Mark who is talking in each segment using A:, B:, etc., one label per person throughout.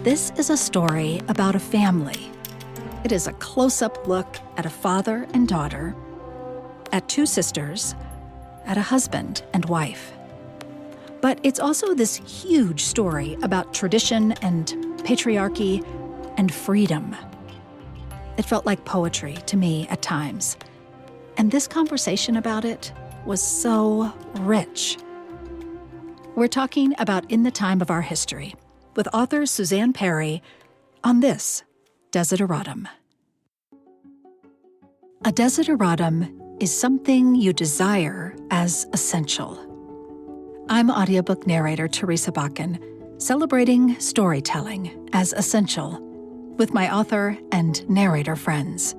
A: This is a story about a family. It is a close-up look at a father and daughter, at two sisters, at a husband and wife. But it's also this huge story about tradition and patriarchy and freedom. It felt like poetry to me at times. And this conversation about it was so rich. We're talking about In the Time of Our History with author Susanne Pari on this Desideratum. A desideratum is something you desire as essential. I'm audiobook narrator Teresa Bakken, celebrating storytelling as essential with my author and narrator friends.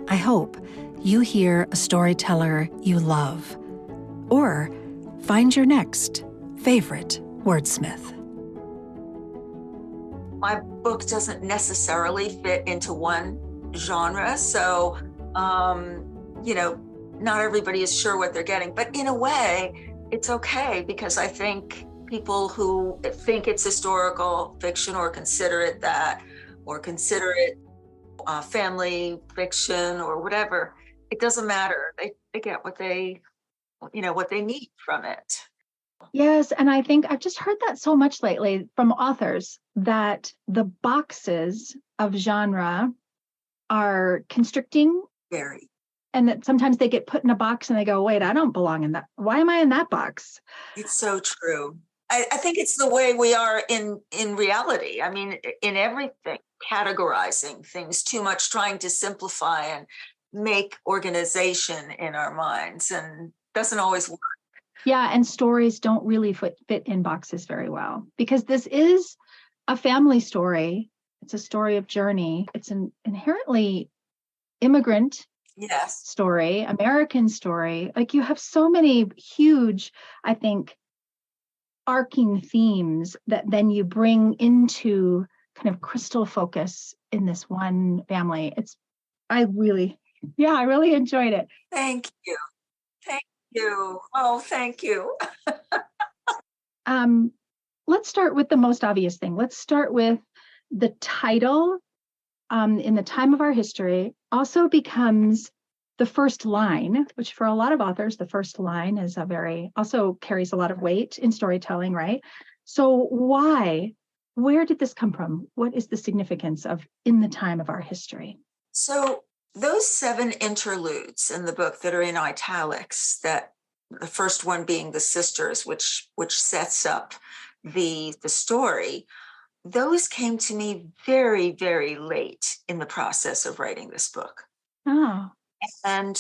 A: I hope you hear a storyteller you love, or find your next favorite wordsmith.
B: My book doesn't necessarily fit into one genre, so, not everybody is sure what they're getting. But in a way, it's okay, because I think people who think it's historical fiction or consider it that, or consider it family fiction or whatever, it doesn't matter. They get what they need from it.
C: Yes, and I think I've just heard that so much lately from authors, that the boxes of genre are constricting.
B: Very.
C: And that sometimes they get put in a box and they go, wait, I don't belong in that. Why am I in that box?
B: It's so true. I think it's the way we are in reality. I mean, in everything, categorizing things too much, trying to simplify and make organization in our minds, and doesn't always work.
C: Yeah, and stories don't really fit in boxes very well, because this is a family story. It's a story of journey. It's an inherently immigrant story, American story. Like, you have so many huge, I think, arcing themes that then you bring into kind of crystal focus in this one family. I really enjoyed it.
B: Thank you. Oh, thank you.
C: Let's start with the most obvious thing. Let's start with the title. In the Time of Our History also becomes the first line, which for a lot of authors, the first line is also carries a lot of weight in storytelling, right? So where did this come from? What is the significance of In the Time of Our History?
B: So those 7 interludes in the book that are in italics, that the first one being the sisters, which sets up the story, those came to me very, very late in the process of writing this book.
C: Oh.
B: And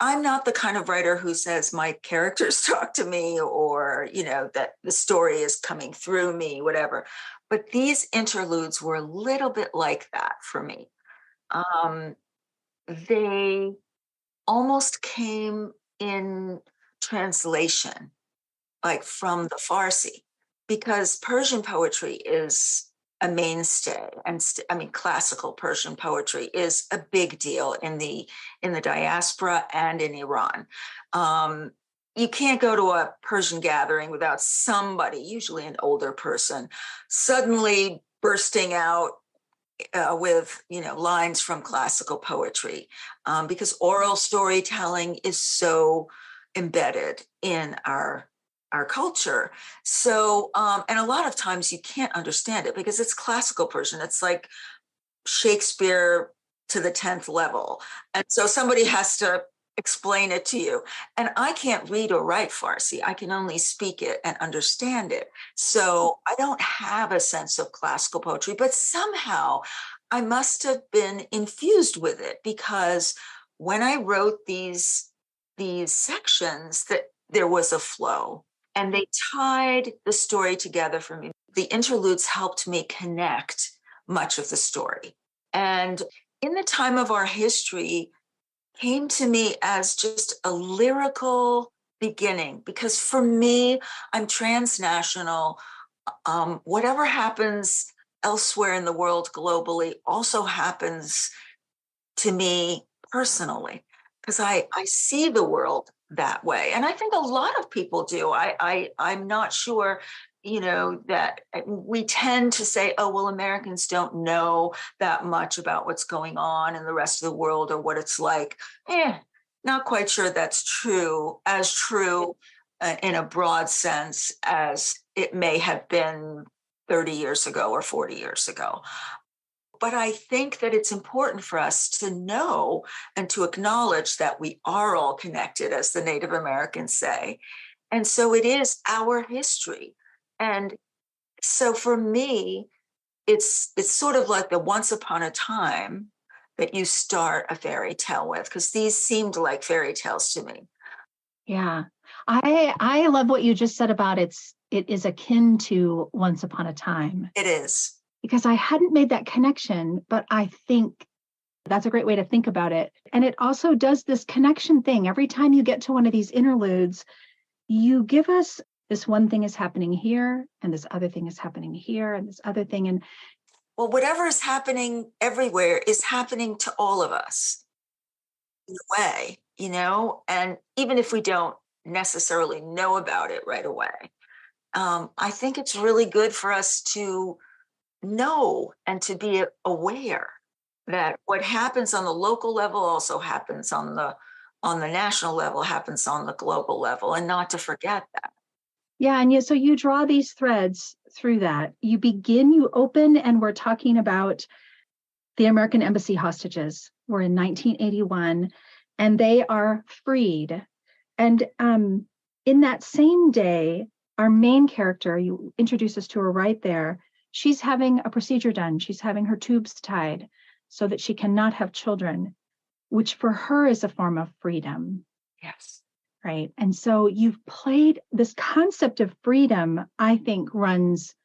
B: I'm not the kind of writer who says my characters talk to me, or, that the story is coming through me, whatever. But these interludes were a little bit like that for me. They almost came in translation, like from the Farsi, because Persian poetry is a mainstay, and classical Persian poetry is a big deal in the diaspora and in Iran. You can't go to a Persian gathering without somebody, usually an older person, suddenly bursting out with lines from classical poetry, because oral storytelling is so embedded in our culture. So, and a lot of times you can't understand it because it's classical Persian. It's like Shakespeare to the 10th level. And so somebody has to explain it to you. And I can't read or write Farsi. I can only speak it and understand it. So I don't have a sense of classical poetry, but somehow I must have been infused with it, because when I wrote these sections, that there was a flow, and they tied the story together for me. The interludes helped me connect much of the story. And In the Time of Our History came to me as just a lyrical beginning, because for me, I'm transnational. Whatever happens elsewhere in the world globally also happens to me personally, because I see the world that way. And I think a lot of people do. I'm not sure, that we tend to say, oh, well, Americans don't know that much about what's going on in the rest of the world or what it's like. Not quite sure that's true in a broad sense as it may have been 30 years ago or 40 years ago. But I think that it's important for us to know and to acknowledge that we are all connected, as the Native Americans say. And so it is our history. And so for me, it's sort of like the once upon a time that you start a fairy tale with, because these seemed like fairy tales to me.
C: Yeah. I love what you just said about it is akin to Once Upon a Time.
B: It is.
C: Because I hadn't made that connection, but I think that's a great way to think about it. And it also does this connection thing. Every time you get to one of these interludes, you give us this one thing is happening here, and this other thing is happening here, and this other thing. And
B: well, whatever is happening everywhere is happening to all of us in a way, and even if we don't necessarily know about it right away, I think it's really good for us to know and to be aware that what happens on the local level also happens on the national level, happens on the global level, and not to forget that.
C: Yeah, and so you draw these threads through that. You open, and we're talking about the American embassy hostages. We're in 1981, and they are freed. And in that same day, our main character, you introduce us to her right there, she's having a procedure done. She's having her tubes tied so that she cannot have children, which for her is a form of freedom.
B: Yes.
C: Right. And so you've played this concept of freedom, I think, runs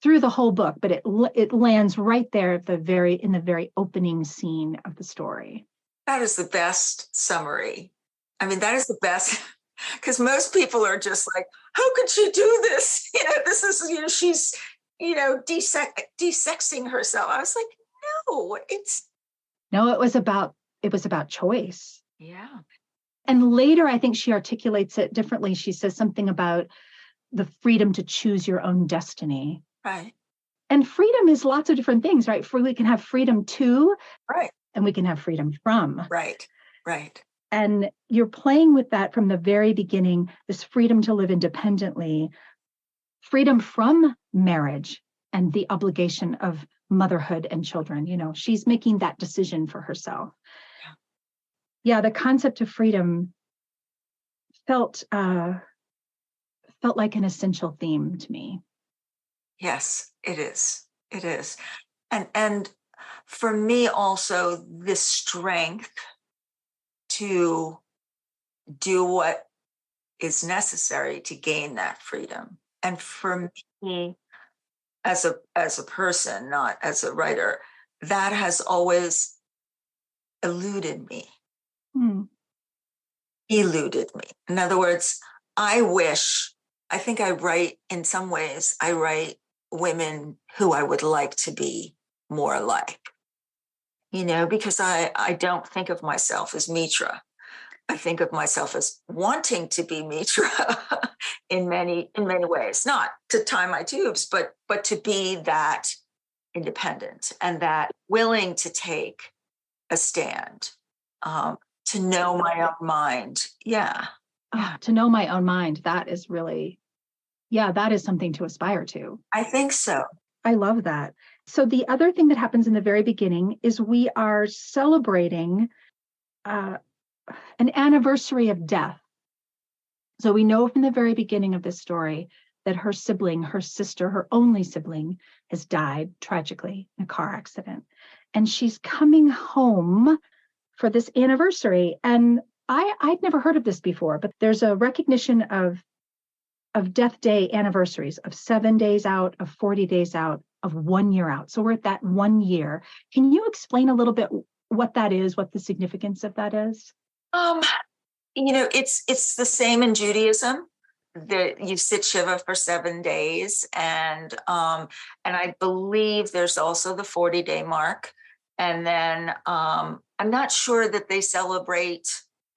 C: through the whole book, but it lands right there at in the very opening scene of the story.
B: That is the best summary. I mean, that is the best, because most people are just like, how could she do this? This is, she's, desexing herself. I was like, no, it was about choice.
C: Yeah. And later, I think she articulates it differently. She says something about the freedom to choose your own destiny.
B: Right.
C: And freedom is lots of different things, right? We can have freedom to,
B: right,
C: and we can have freedom from.
B: Right.
C: And you're playing with that from the very beginning, this freedom to live independently, freedom from marriage and the obligation of motherhood and children. She's making that decision for herself. Yeah, the concept of freedom felt like an essential theme to me.
B: Yes, it is. It is. And for me also, this strength to do what is necessary to gain that freedom. And for me, as a person, not as a writer, that has always eluded me. Eluded me. In other words, I think I write women who I would like to be more like, because I don't think of myself as Mitra. I think of myself as wanting to be Mitra in many ways, not to tie my tubes, but to be that independent and that willing to take a stand, to know my own mind. Yeah.
C: To know my own mind. That is really, that is something to aspire to.
B: I think so.
C: I love that. So the other thing that happens in the very beginning is we are celebrating an anniversary of death. So we know from the very beginning of this story that her sibling, her sister, her only sibling, has died tragically in a car accident. And she's coming home for this anniversary. And I'd never heard of this before, but there's a recognition of death day anniversaries of 7 days out, of 40 days out, of 1 year out. So we're at that 1 year. Can you explain a little bit what that is, what the significance of that is?
B: It's the same in Judaism. That you sit Shiva for 7 days, and I believe there's also the 40-day mark. And then I'm not sure that they celebrate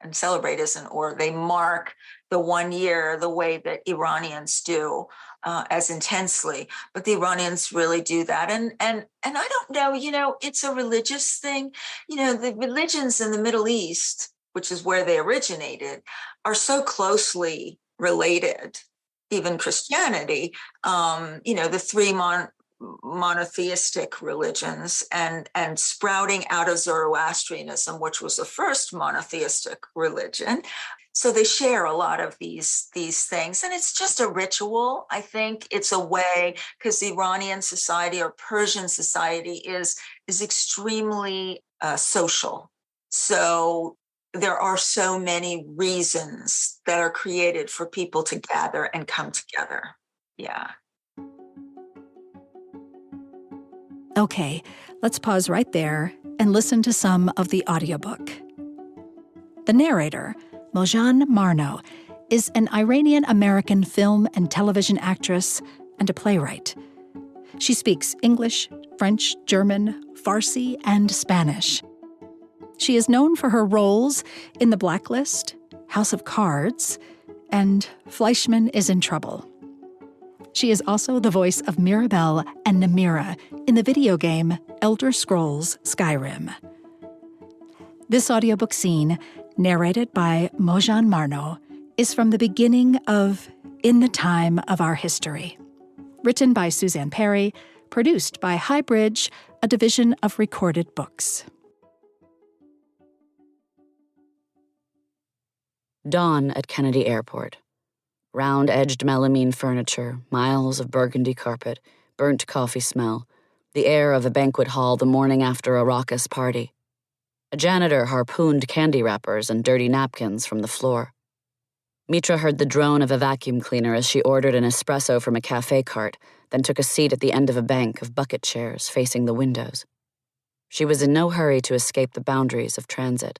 B: and celebrate isn't, or they mark the 1 year the way that Iranians do, as intensely. But the Iranians really do that. And I don't know, it's a religious thing. The religions in the Middle East, which is where they originated, are so closely related. Even Christianity, the three monotheistic religions, and sprouting out of Zoroastrianism, which was the first monotheistic religion. So they share a lot of these things, and it's just a ritual. I think it's a way, because Iranian society or Persian society is extremely social. So there are so many reasons that are created for people to gather and come together. Yeah.
A: Okay, let's pause right there and listen to some of the audiobook. The narrator, Mozhan Marnò, is an Iranian-American film and television actress and a playwright. She speaks English, French, German, Farsi, and Spanish. She is known for her roles in The Blacklist, House of Cards, and Fleishman is in Trouble. She is also the voice of Mirabelle and Namira in the video game Elder Scrolls Skyrim. This audiobook scene, narrated by Mozhan Marnò, is from the beginning of In the Time of Our History. Written by Susanne Pari, produced by Highbridge, a division of Recorded Books.
D: Dawn at Kennedy Airport. Round-edged melamine furniture, miles of burgundy carpet, burnt coffee smell, the air of a banquet hall the morning after a raucous party. A janitor harpooned candy wrappers and dirty napkins from the floor. Mitra heard the drone of a vacuum cleaner as she ordered an espresso from a cafe cart, then took a seat at the end of a bank of bucket chairs facing the windows. She was in no hurry to escape the boundaries of transit.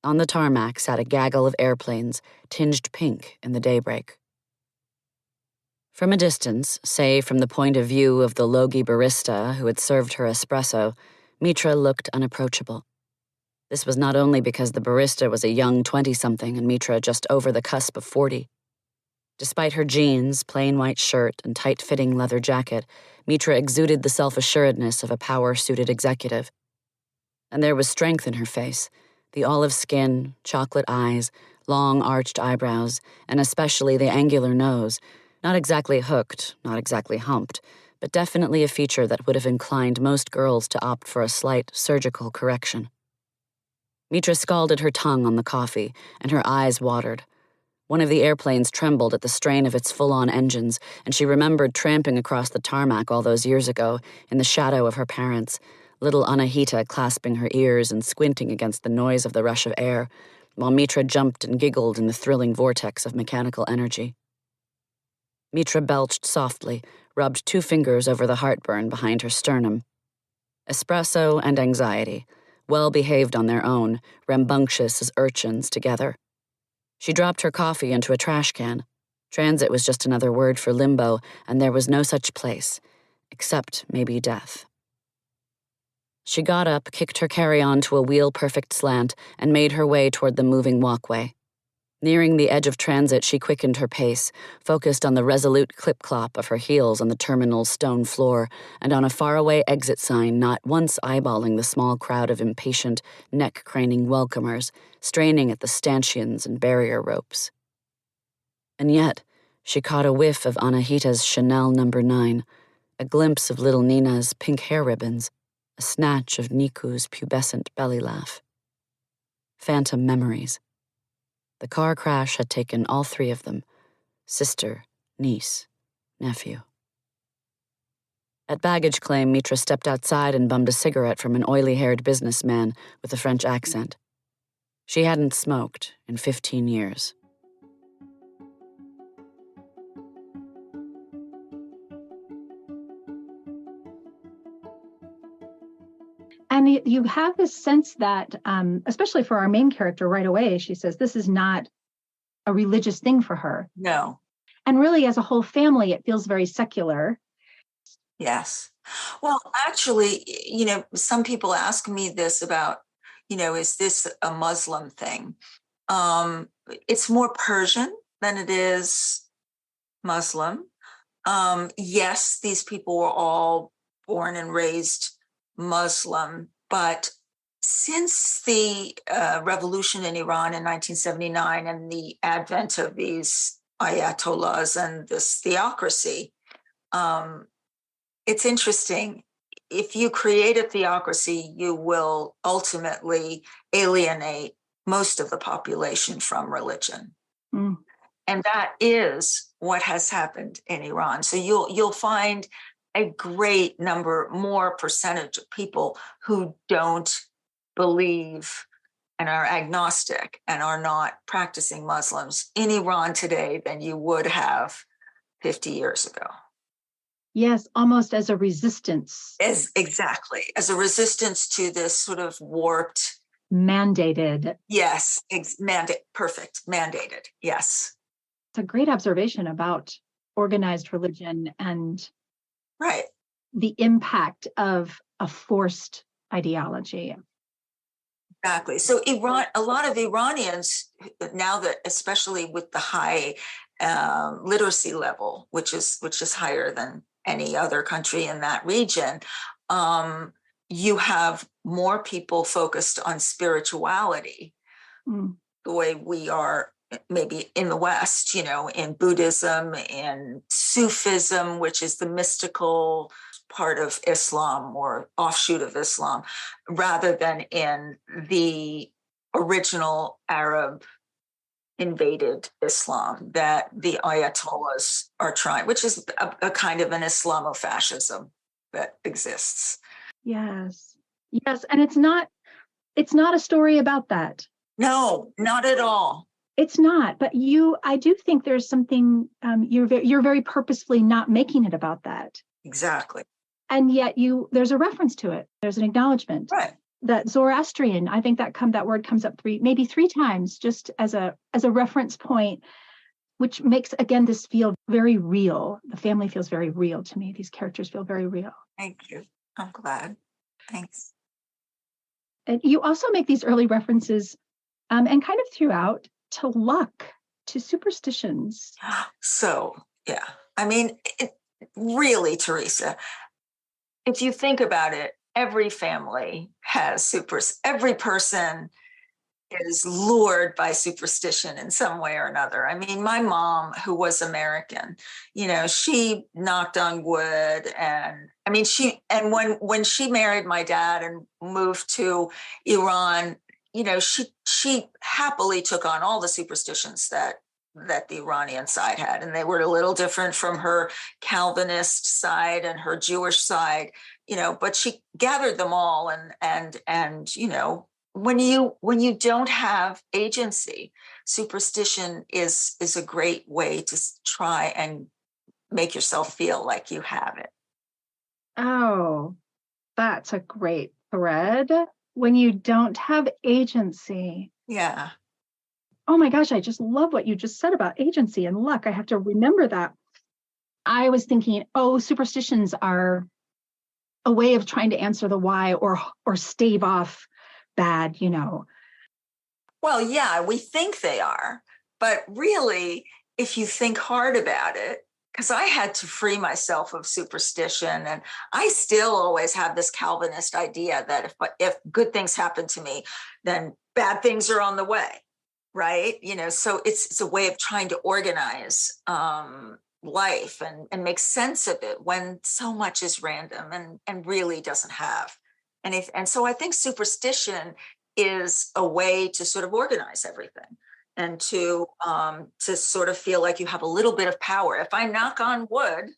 D: On the tarmac sat a gaggle of airplanes, tinged pink in the daybreak. From a distance, say from the point of view of the logy barista who had served her espresso, Mitra looked unapproachable. This was not only because the barista was a young 20-something and Mitra just over the cusp of 40. Despite her jeans, plain white shirt, and tight-fitting leather jacket, Mitra exuded the self-assuredness of a power-suited executive. And there was strength in her face. The olive skin, chocolate eyes, long arched eyebrows, and especially the angular nose, not exactly hooked, not exactly humped, but definitely a feature that would have inclined most girls to opt for a slight surgical correction. Mitra scalded her tongue on the coffee, and her eyes watered. One of the airplanes trembled at the strain of its full-on engines, and she remembered tramping across the tarmac all those years ago, in the shadow of her parents, little Anahita clasping her ears and squinting against the noise of the rush of air, while Mitra jumped and giggled in the thrilling vortex of mechanical energy. Mitra belched softly, rubbed 2 fingers over the heartburn behind her sternum. Espresso and anxiety, well-behaved on their own, rambunctious as urchins together. She dropped her coffee into a trash can. Transit was just another word for limbo, and there was no such place, except maybe death. She got up, kicked her carry-on to a wheel-perfect slant, and made her way toward the moving walkway. Nearing the edge of transit, she quickened her pace, focused on the resolute clip-clop of her heels on the terminal's stone floor, and on a faraway exit sign not once eyeballing the small crowd of impatient, neck-craning welcomers, straining at the stanchions and barrier ropes. And yet, she caught a whiff of Anahita's Chanel No. 9, a glimpse of little Nina's pink hair ribbons, a snatch of Niku's pubescent belly laugh. Phantom memories. The car crash had taken all 3 of them: sister, niece, nephew. At baggage claim, Mitra stepped outside and bummed a cigarette from an oily-haired businessman with a French accent. She hadn't smoked in 15 years.
C: And you have this sense that, especially for our main character right away, she says this is not a religious thing for her.
B: No.
C: And really, as a whole family, it feels very secular.
B: Yes. Well, actually, some people ask me this about, is this a Muslim thing? It's more Persian than it is Muslim. Yes, these people were all born and raised Muslim, but since the revolution in Iran in 1979 and the advent of these ayatollahs and this theocracy, it's interesting. If you create a theocracy, you will ultimately alienate most of the population from religion.
C: Mm.
B: And that is what has happened in Iran. So you'll find a great number, more percentage of people who don't believe and are agnostic and are not practicing Muslims in Iran today than you would have 50 years ago.
C: Yes, almost as a resistance.
B: Exactly. As a resistance to this sort of warped.
C: Mandated.
B: Yes, perfect. Mandated. Yes.
C: It's a great observation about organized religion and
B: right.
C: the impact of a forced ideology.
B: Exactly. So Iran, a lot of Iranians now that, especially with the high literacy level, which is higher than any other country in that region, you have more people focused on spirituality, the way we are maybe in the West, in Buddhism, in Sufism, which is the mystical part of Islam or offshoot of Islam, rather than in the original Arab invaded Islam that the Ayatollahs are trying, which is a kind of an Islamofascism that exists.
C: Yes. And it's not a story about that.
B: No, not at all.
C: It's not, but I do think there's something, you're very purposefully not making it about that.
B: Exactly.
C: And yet there's a reference to it. There's an acknowledgement.
B: Right.
C: That Zoroastrian, I think that word comes up maybe three times, just as a reference point, which makes, again, this feel very real. The family feels very real to me. These characters feel very real.
B: Thank you. I'm glad. Thanks.
C: And you also make these early references, and kind of throughout, to luck, to superstitions.
B: So, yeah. I mean, really, Teresa, if you think about it, every family has every person is lured by superstition in some way or another. I mean, my mom, who was American, she knocked on wood, and I mean, when she married my dad and moved to Iran, she happily took on all the superstitions that the Iranian side had, and they were a little different from her Calvinist side and her Jewish side, but she gathered them all, and when you don't have agency, superstition is a great way to try and make yourself feel like you have it.
C: Oh, that's a great thread. When you don't have agency.
B: Yeah.
C: Oh my gosh, I just love what you just said about agency and luck. I have to remember that. I was thinking, superstitions are a way of trying to answer the why or stave off bad,
B: Well, yeah, we think they are, but really, if you think hard about it, because I had to free myself of superstition, and I still always have this Calvinist idea that if good things happen to me, then bad things are on the way, right? So it's a way of trying to organize life and make sense of it when so much is random and really doesn't have anything. And so I think superstition is a way to sort of organize everything and to sort of feel like you have a little bit of power. If I knock on wood,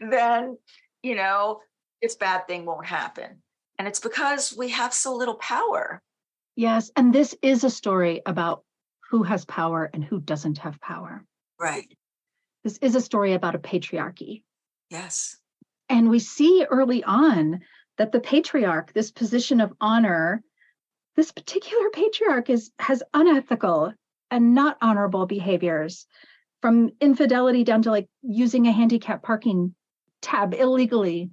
B: then, this bad thing won't happen. And it's because we have so little power.
C: Yes. And this is a story about who has power and who doesn't have power.
B: Right.
C: This is a story about a patriarchy.
B: Yes.
C: And we see early on that the patriarch, this position of honor, this particular patriarch has unethical and not honorable behaviors, from infidelity down to like using a handicap parking tab illegally.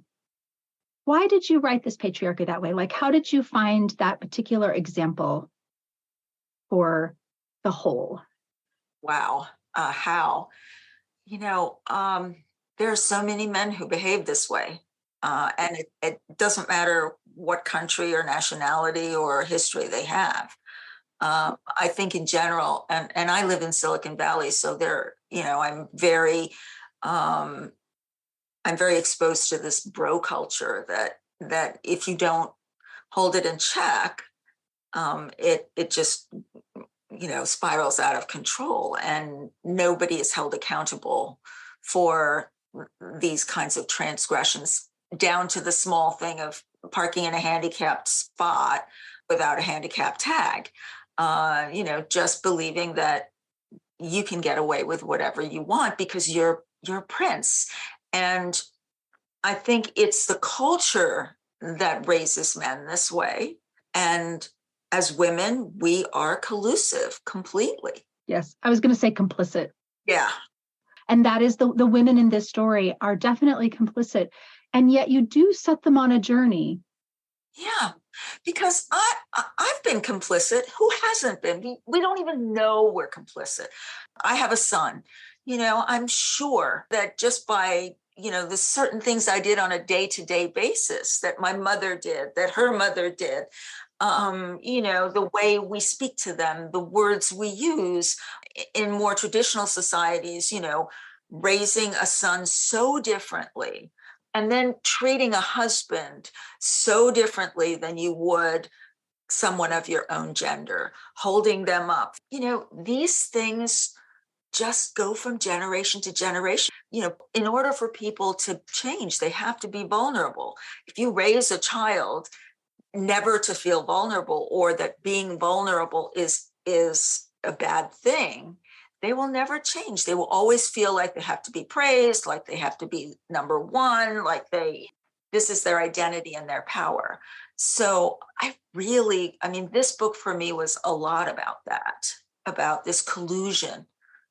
C: Why did you write this patriarchy that way? Like, how did you find that particular example for the whole?
B: Wow. How? There are so many men who behave this way. And it doesn't matter what country or nationality or history they have. I think in general, and I live in Silicon Valley, so I'm very exposed to this bro culture that if you don't hold it in check, it just spirals out of control, and nobody is held accountable for these kinds of transgressions, down to the small thing of parking in a handicapped spot without a handicap tag. Just believing that you can get away with whatever you want because you're a prince. And I think it's the culture that raises men this way. And as women, we are collusive completely.
C: Yes, I was going to say complicit.
B: Yeah.
C: And that is the women in this story are definitely complicit. And yet you do set them on a journey.
B: Yeah, because I've been complicit. Who hasn't been? We don't even know we're complicit. I have a son. I'm sure that just by, the certain things I did on a day-to-day basis that my mother did, that her mother did, the way we speak to them, the words we use in more traditional societies, raising a son so differently, and then treating a husband so differently than you would someone of your own gender, holding them up. These things just go from generation to generation. In order for people to change, they have to be vulnerable. If you raise a child never to feel vulnerable, or that being vulnerable is a bad thing, they will never change. They will always feel like they have to be praised, like they have to be number one, this is their identity and their power. So this book for me was a lot about that, about this collusion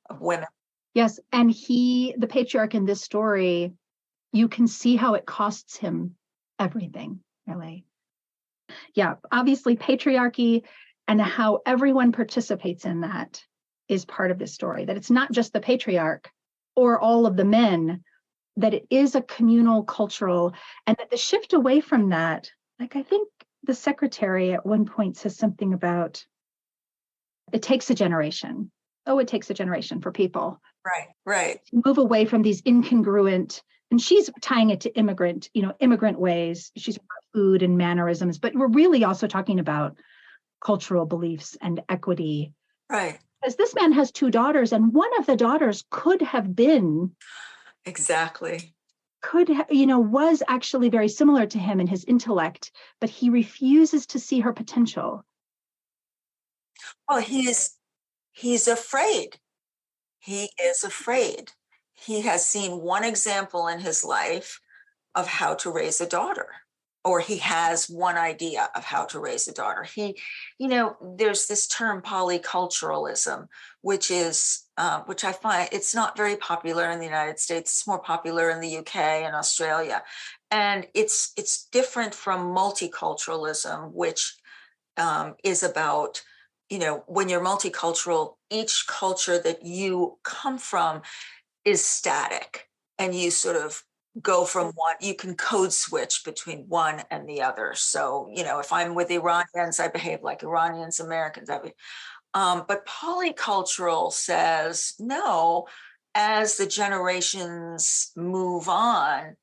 B: of women.
C: Yes. And the patriarch in this story, you can see how it costs him everything, really. Yeah, obviously patriarchy and how everyone participates in that is part of this story, that it's not just the patriarch or all of the men, that it is a communal, cultural, and that the shift away from that, I think the secretary at one point says something about it takes a generation. Oh, it takes a generation for people.
B: Right.
C: To move away from these incongruent, and she's tying it to immigrant ways. She's about food and mannerisms, but we're really also talking about cultural beliefs and equity.
B: Right.
C: Because this man has 2 daughters, and one of the daughters could have been was actually very similar to him in his intellect, but he refuses to see her potential.
B: Well, he's afraid. He is afraid. He has seen one example in his life of how to raise a daughter, or he has one idea of how to raise a daughter. There's this term polyculturalism, which I find it's not very popular in the United States. It's more popular in the UK and Australia. And it's different from multiculturalism, which is about, when you're multicultural, each culture that you come from is static, and you sort of go from one, you can code switch between one and the other. So, if I'm with Iranians, I behave like Iranians, Americans. But polycultural says, no, as the generations move on,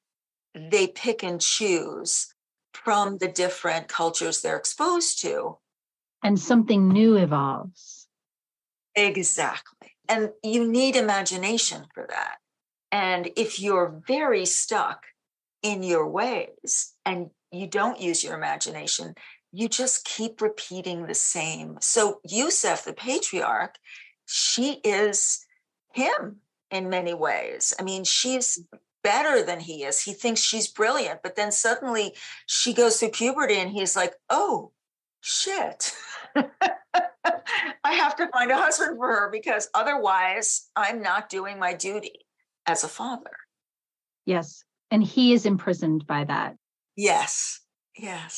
B: they pick and choose from the different cultures they're exposed to.
C: And something new evolves.
B: Exactly. And you need imagination for that. And if you're very stuck in your ways and you don't use your imagination, you just keep repeating the same. So Yusuf, the patriarch, she is him in many ways. She's better than he is. He thinks she's brilliant, but then suddenly she goes through puberty and he's like, oh, shit. I have to find a husband for her, because otherwise I'm not doing my duty as a father.
C: Yes. And he is imprisoned by that.
B: Yes.
C: Yeah.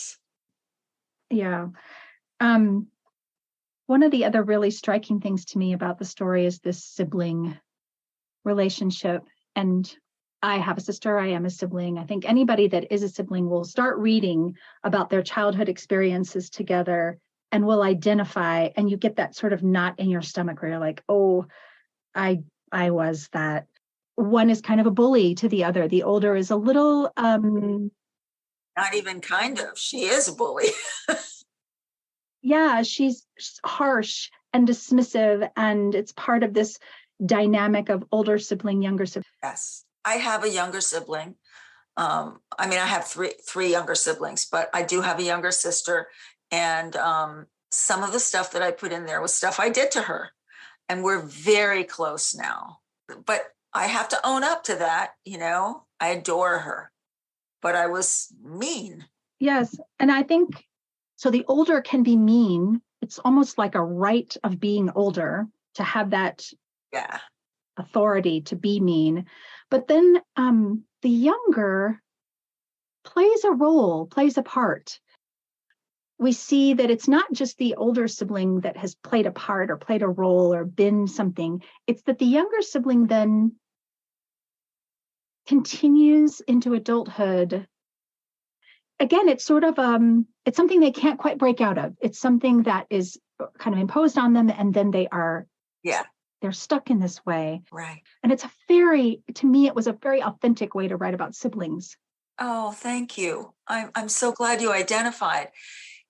C: One of the other really striking things to me about the story is this sibling relationship. And I have a sister, I am a sibling. I think anybody that is a sibling will start reading about their childhood experiences together and will identify, and you get that sort of knot in your stomach where you're like, oh, I was that. One is kind of a bully to the other. The older is a little
B: Not even kind of. She is a bully.
C: yeah, she's harsh and dismissive, and it's part of this dynamic of older sibling, younger sibling.
B: Yes. I have a younger sibling. I mean, I have three younger siblings, but I do have a younger sister. And some of the stuff that I put in there was stuff I did to her. And we're very close now. But I have to own up to that, you know. I adore her, but I was mean.
C: Yes. And I think, so the older can be mean. It's almost like a right of being older to have that authority to be mean. But then the younger plays a role, plays a part. We see that it's not just the older sibling that has played a part or played a role or been something. It's that the younger sibling then continues into adulthood. Again, it's sort of, it's something they can't quite break out of. It's something that is kind of imposed on them, and then they're stuck in this way.
B: Right.
C: And it's to me, it was a very authentic way to write about siblings.
B: Oh, thank you. I'm so glad you identified.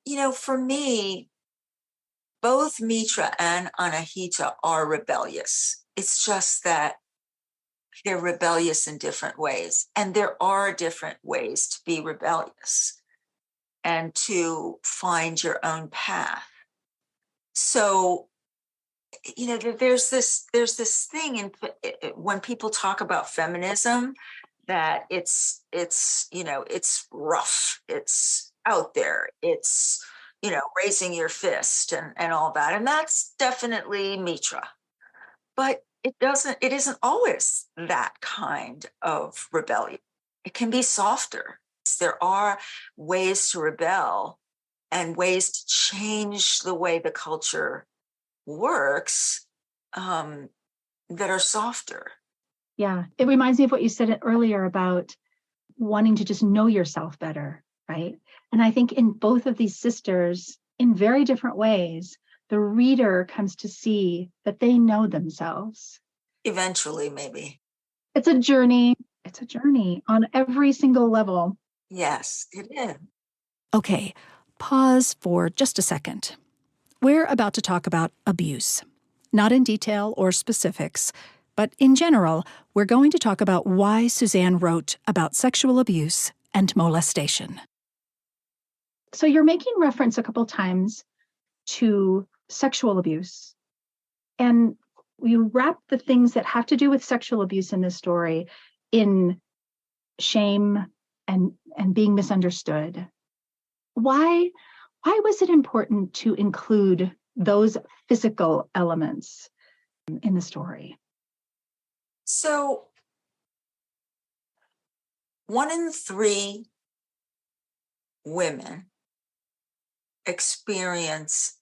B: You know, for me, both Mitra and Anahita are rebellious. It's just that they're rebellious in different ways. And there are different ways to be rebellious and to find your own path. So, you know, there's this thing in when people talk about feminism, that it's you know, it's rough, it's out there, it's, you know, raising your fist and all that, and that's definitely Mitra. But it isn't always that kind of rebellion. It can be softer. There are ways to rebel and ways to change the way the culture works that are softer.
C: Yeah, it reminds me of what you said earlier about wanting to just know yourself better, right? And I think in both of these sisters, in very different ways, the reader comes to see that they know themselves.
B: Eventually, maybe.
C: It's a journey. It's a journey on every single level.
B: Yes, it is.
A: Okay, pause for just a second. We're about to talk about abuse. Not in detail or specifics, but in general, we're going to talk about why Susanne wrote about sexual abuse and molestation.
C: So you're making reference a couple times to sexual abuse. And you wrap the things that have to do with sexual abuse in this story in shame and being misunderstood. Why was it important to include those physical elements in the story?
B: So 1 in 3 women experience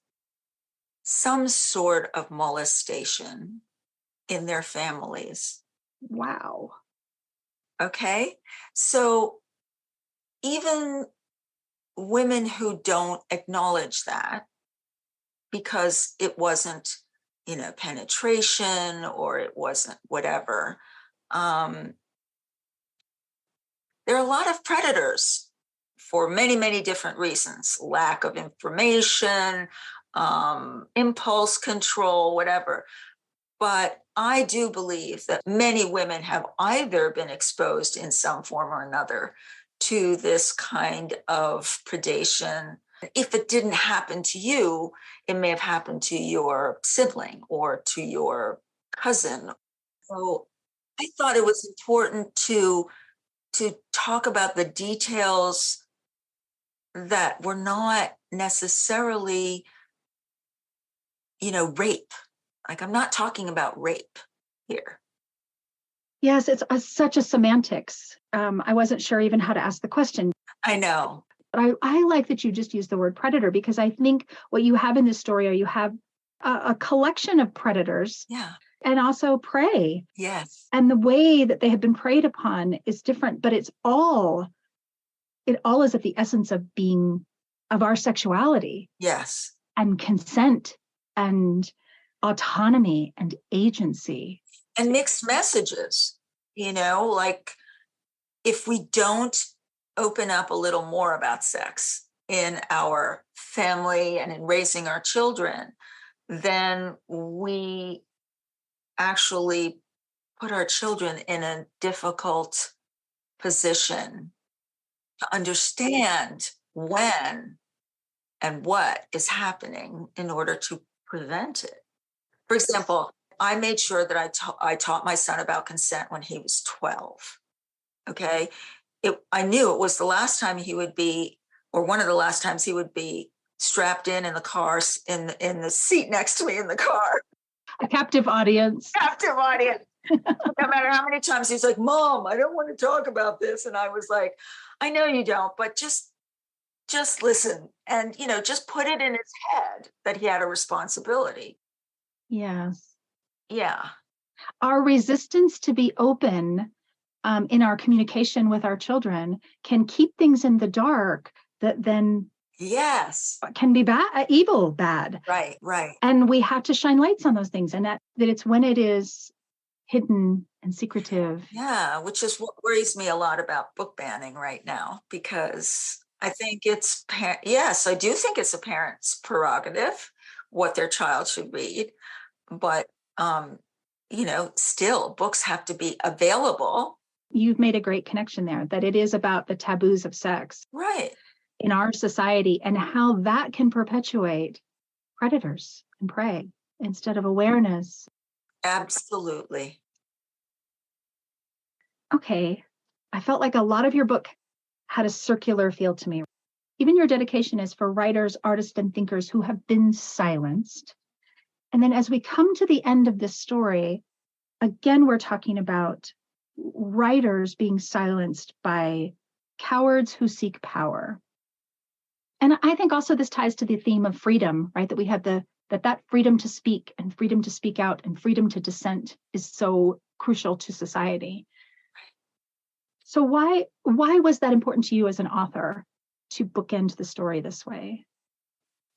B: some sort of molestation in their families.
C: Wow.
B: Okay? So even women who don't acknowledge that because it wasn't, you know, penetration or it wasn't whatever, there are a lot of predators for many, many different reasons: lack of information, impulse control, whatever. But I do believe that many women have either been exposed in some form or another to this kind of predation. If it didn't happen to you, it may have happened to your sibling or to your cousin. So I thought it was important to talk about the details that were not necessarily, you know, rape. Like, I'm not talking about rape here.
C: Yes, it's such a semantics. I wasn't sure even how to ask the question.
B: I know.
C: But I like that you just used the word predator, because I think what you have in this story, you have a collection of predators.
B: Yeah.
C: And also prey.
B: Yes.
C: And the way that they have been preyed upon is different, but it all is at the essence of our sexuality.
B: Yes.
C: And consent and autonomy and agency.
B: And mixed messages, like if we don't open up a little more about sex in our family and in raising our children, then we actually put our children in a difficult position to understand when and what is happening in order to prevent it. For example, I made sure that I taught my son about consent when he was 12. Okay. I knew it was the last time he would be, or one of the last times he would be strapped in the car, in the seat next to me in the car.
C: A captive audience.
B: Captive audience. No matter how many times he's like, Mom, I don't want to talk about this. And I was like, I know you don't, but just listen. And, just put it in his head that he had a responsibility.
C: Yes.
B: Yeah.
C: Our resistance to be open in our communication with our children can keep things in the dark that then
B: yes,
C: can be bad, evil, bad.
B: Right, right.
C: And we have to shine lights on those things, and that it's when it is hidden and secretive.
B: Yeah, which is what worries me a lot about book banning right now, because I think yes, I do think it's a parent's prerogative what their child should read, but still books have to be available.
C: You've made a great connection there, that it is about the taboos of sex.
B: Right.
C: In our society, and how that can perpetuate predators and prey instead of awareness.
B: Absolutely.
C: Okay. I felt like a lot of your book had a circular feel to me. Even your dedication is for writers, artists, and thinkers who have been silenced. And then as we come to the end of this story, again, we're talking about writers being silenced by cowards who seek power. And I think also this ties to the theme of freedom, right? That we have that freedom to speak and freedom to speak out and freedom to dissent is so crucial to society. So why was that important to you as an author to bookend the story this way?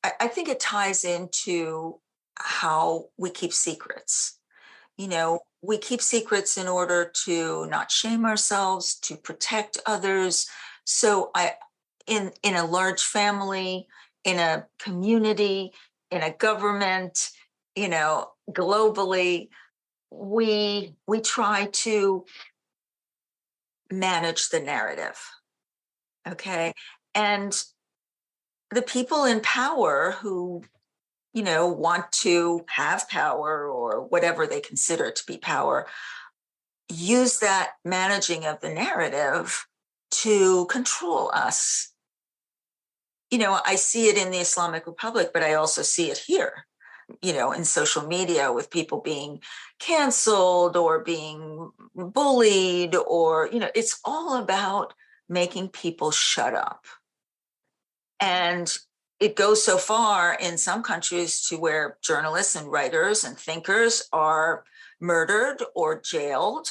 B: I think it ties into how we keep secrets. We keep secrets in order to not shame ourselves, to protect others. So in a large family, in a community, in a government, globally, we try to manage the narrative. Okay. And the people in power who, want to have power or whatever they consider to be power, use that managing of the narrative to control us. I see it in the Islamic Republic, but I also see it here, in social media with people being canceled or being bullied, or, it's all about making people shut up. And it goes so far in some countries to where journalists and writers and thinkers are murdered or jailed.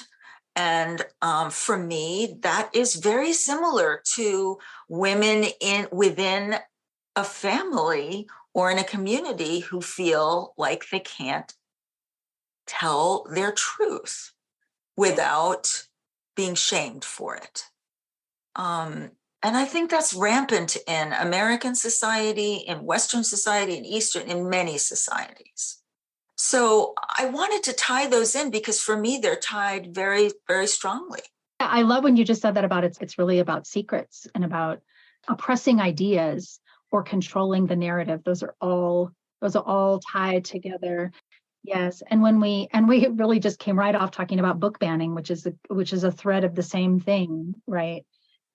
B: And for me, that is very similar to women within a family or in a community who feel like they can't tell their truth without being shamed for it. And I think that's rampant in American society, in Western society, in Eastern, in many societies. So I wanted to tie those in because for me, they're tied very, very strongly.
C: I love when you just said that about it's really about secrets and about oppressing ideas or controlling the narrative. Those are all tied together. Yes. And we really just came right off talking about book banning, which is a thread of the same thing, right?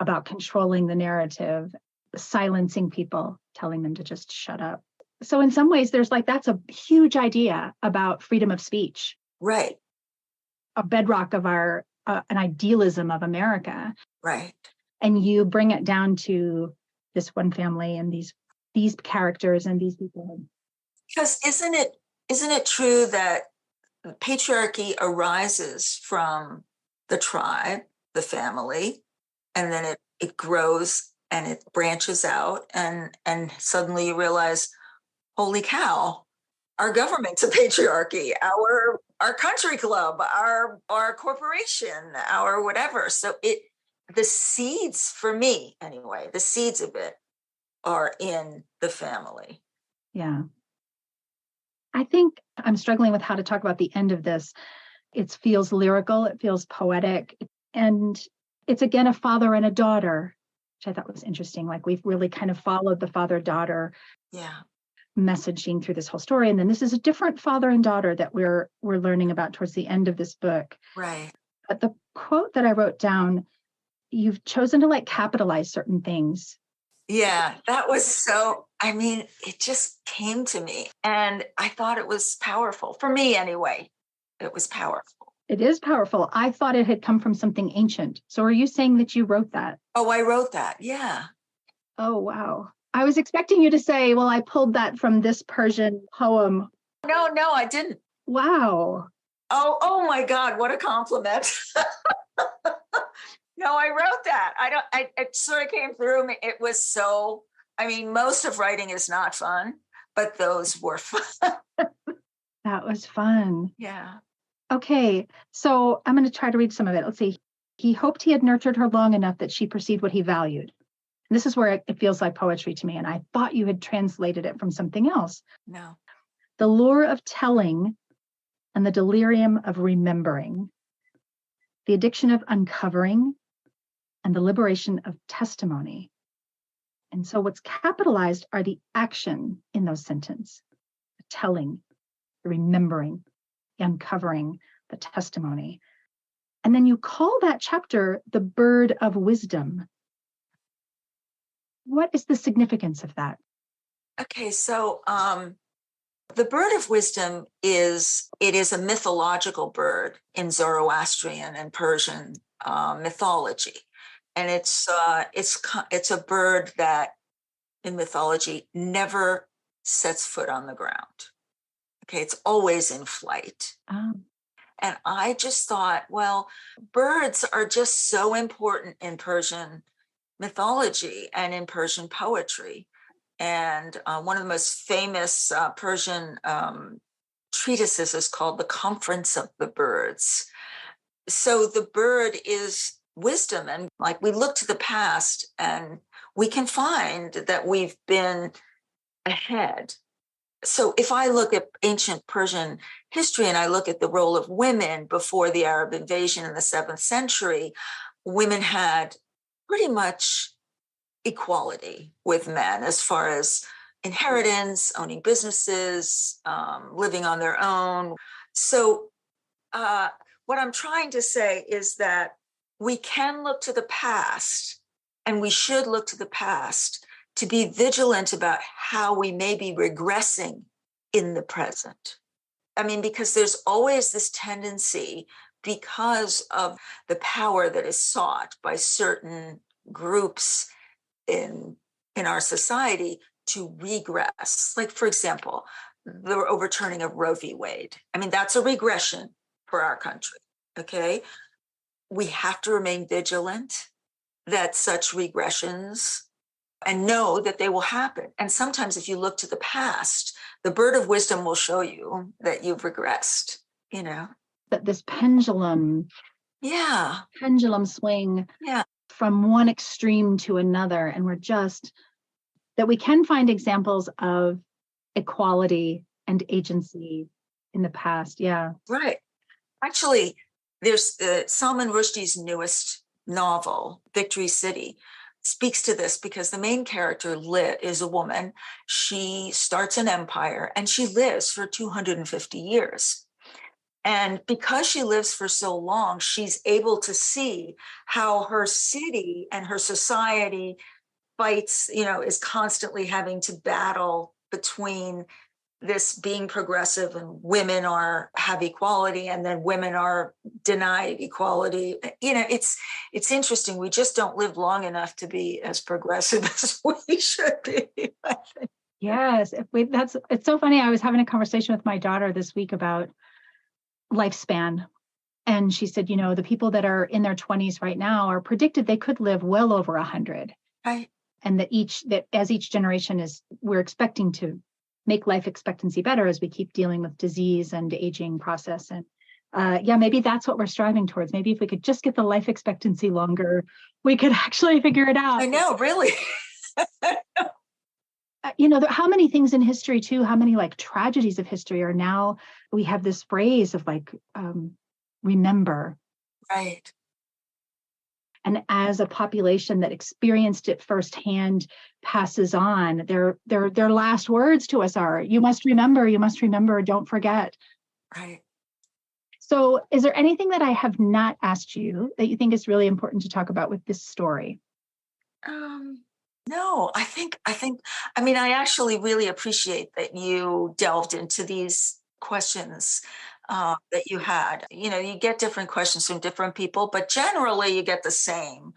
C: About controlling the narrative, silencing people, telling them to just shut up. So in some ways, that's a huge idea about freedom of speech.
B: Right.
C: A bedrock of our, an idealism of America.
B: Right.
C: And you bring it down to this one family and these characters and these people.
B: Because isn't it true that patriarchy arises from the tribe, the family, and then it grows and it branches out, and suddenly you realize, holy cow, our government's a patriarchy, our country club, our corporation, our whatever. So the seeds, for me anyway, the seeds of it are in the family.
C: Yeah. I think I'm struggling with how to talk about the end of this. It feels lyrical, it feels poetic, and it's again a father and a daughter, which I thought was interesting. Like we've really kind of followed the father-daughter messaging through this whole story. And then this is a different father and daughter that we're learning about towards the end of this book.
B: Right.
C: But the quote that I wrote down, you've chosen to like capitalize certain things.
B: Yeah, that was it just came to me. And I thought it was powerful. For me anyway, it was powerful.
C: It is powerful. I thought it had come from something ancient. So are you saying that you wrote that?
B: Oh, I wrote that. Yeah.
C: Oh, wow. I was expecting you to say, well, I pulled that from this Persian poem.
B: No, I didn't.
C: Wow.
B: Oh my God, what a compliment. No, I wrote that. It sort of came through me. It was so, most of writing is not fun, but those were fun.
C: That was fun.
B: Yeah.
C: Okay, so I'm going to try to read some of it. Let's see. He hoped he had nurtured her long enough that she perceived what he valued. And this is where it feels like poetry to me. And I thought you had translated it from something else.
B: No.
C: The lure of telling and the delirium of remembering, the addiction of uncovering, and the liberation of testimony. And so what's capitalized are the action in those sentences, the telling, the remembering, the uncovering, the testimony. And then you call that chapter the bird of wisdom. What is the significance of that?
B: Okay, so the bird of wisdom is a mythological bird in Zoroastrian and Persian mythology. And it's a bird that in mythology never sets foot on the ground. Okay, it's always in flight. And I just thought, well, birds are just so important in Persian mythology and in Persian poetry. And one of the most famous Persian treatises is called The Conference of the Birds. So the bird is wisdom. And like we look to the past and we can find that we've been ahead. So if I look at ancient Persian history and I look at the role of women before the Arab invasion in the 7th century, women had pretty much equality with men as far as inheritance, owning businesses, living on their own. So what I'm trying to say is that we can look to the past, and we should look to the past to be vigilant about how we may be regressing in the present. Because there's always this tendency, because of the power that is sought by certain groups in our society, to regress. Like, for example, the overturning of Roe v. Wade. That's a regression for our country, okay? We have to remain vigilant that such regressions, and know that they will happen. And sometimes if you look to the past, the bird of wisdom will show you that you've regressed,
C: That this pendulum swing from one extreme to another. And that we can find examples of equality and agency in the past. Yeah.
B: Right. Actually, there's Salman Rushdie's newest novel, Victory City, speaks to this because the main character is a woman. She starts an empire and she lives for 250 years. And because she lives for so long, she's able to see how her city and her society fights, is constantly having to battle between this being progressive and women have equality and then women are denied equality. It's interesting. We just don't live long enough to be as progressive as we should be, I think.
C: Yes, it's so funny. I was having a conversation with my daughter this week about lifespan. And she said, the people that are in their 20s right now are predicted they could live well over 100.
B: Right.
C: And that as each generation we're expecting to make life expectancy better as we keep dealing with disease and aging process. And maybe that's what we're striving towards. Maybe if we could just get the life expectancy longer, we could actually figure it out.
B: I know, really.
C: How many things in history too, how many like tragedies of history are now, we have this phrase of like, remember.
B: Right.
C: And as a population that experienced it firsthand passes on, their last words to us are, you must remember, don't forget.
B: Right. So
C: is there anything that I have not asked you that you think is really important to talk about with this story?
B: No, I actually really appreciate that you delved into these questions that you had. You get different questions from different people, but generally you get the same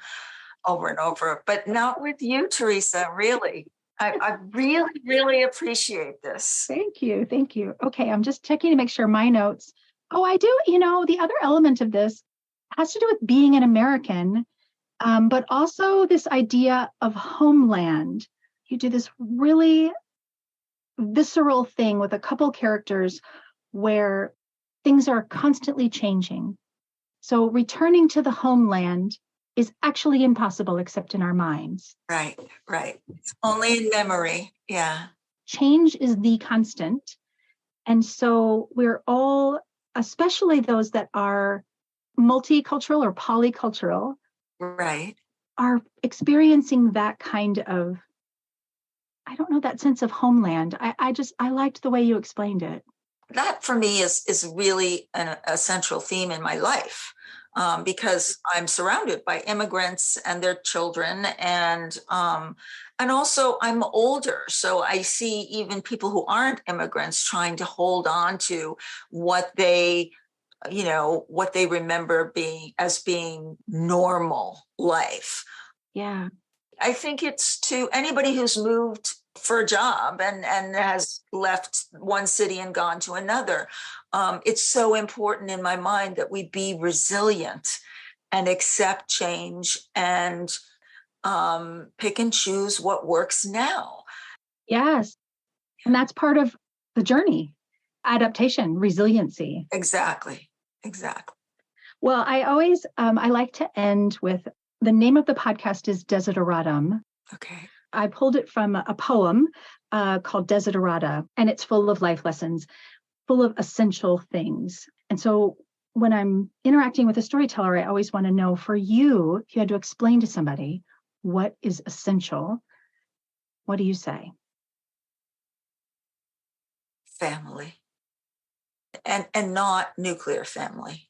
B: over and over, but not with you, Teresa, really. I really, really appreciate this.
C: Thank you. Okay, I'm just checking to make sure my notes. Oh, I do. The other element of this has to do with being an American, but also this idea of homeland. You do this really visceral thing with a couple characters where things are constantly changing. So returning to the homeland is actually impossible except in our minds.
B: Right. It's only in memory. Yeah.
C: Change is the constant. And so we're all, especially those that are multicultural or polycultural,
B: right,
C: are experiencing that kind of, that sense of homeland. I liked the way you explained it.
B: That for me is really a central theme in my life, because I'm surrounded by immigrants and their children, and also I'm older, so I see even people who aren't immigrants trying to hold on to what they remember being normal life.
C: Yeah,
B: I think it's to anybody who's moved for a job and has left one city and gone to another. It's so important in my mind that we be resilient and accept change and pick and choose what works now.
C: Yes. And that's part of the journey, adaptation, resiliency.
B: Exactly.
C: Well, I always, I like to end with, the name of the podcast is Desideratum.
B: Okay.
C: I pulled it from a poem called Desiderata, and it's full of life lessons, full of essential things. And so when I'm interacting with a storyteller, I always want to know, for you, if you had to explain to somebody what is essential, what do you say?
B: Family. And not nuclear family.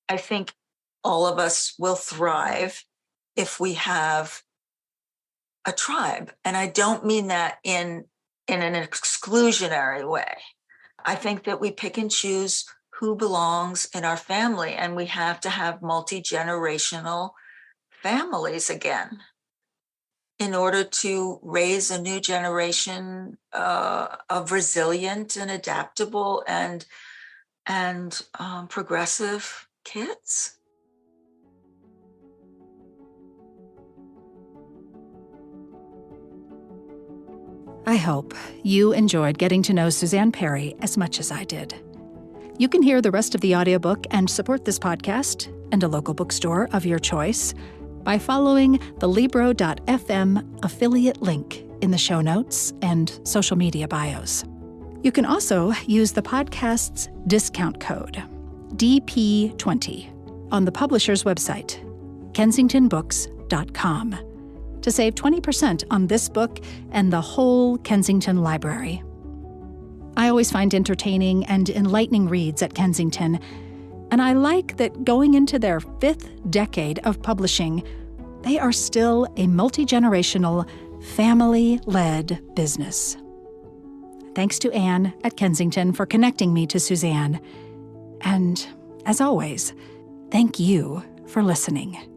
B: I think all of us will thrive if we have a tribe. And I don't mean that in an exclusionary way. I think that we pick and choose who belongs in our family, and we have to have multi-generational families again in order to raise a new generation of resilient and adaptable and progressive kids.
A: I hope you enjoyed getting to know Susanne Pari as much as I did. You can hear the rest of the audiobook and support this podcast and a local bookstore of your choice by following the Libro.fm affiliate link in the show notes and social media bios. You can also use the podcast's discount code, DP20, on the publisher's website, kensingtonbooks.com, to save 20% on this book and the whole Kensington Library. I always find entertaining and enlightening reads at Kensington, and I like that going into their 5th decade of publishing, they are still a multi-generational, family-led business. Thanks to Anne at Kensington for connecting me to Susanne. And, as always, thank you for listening.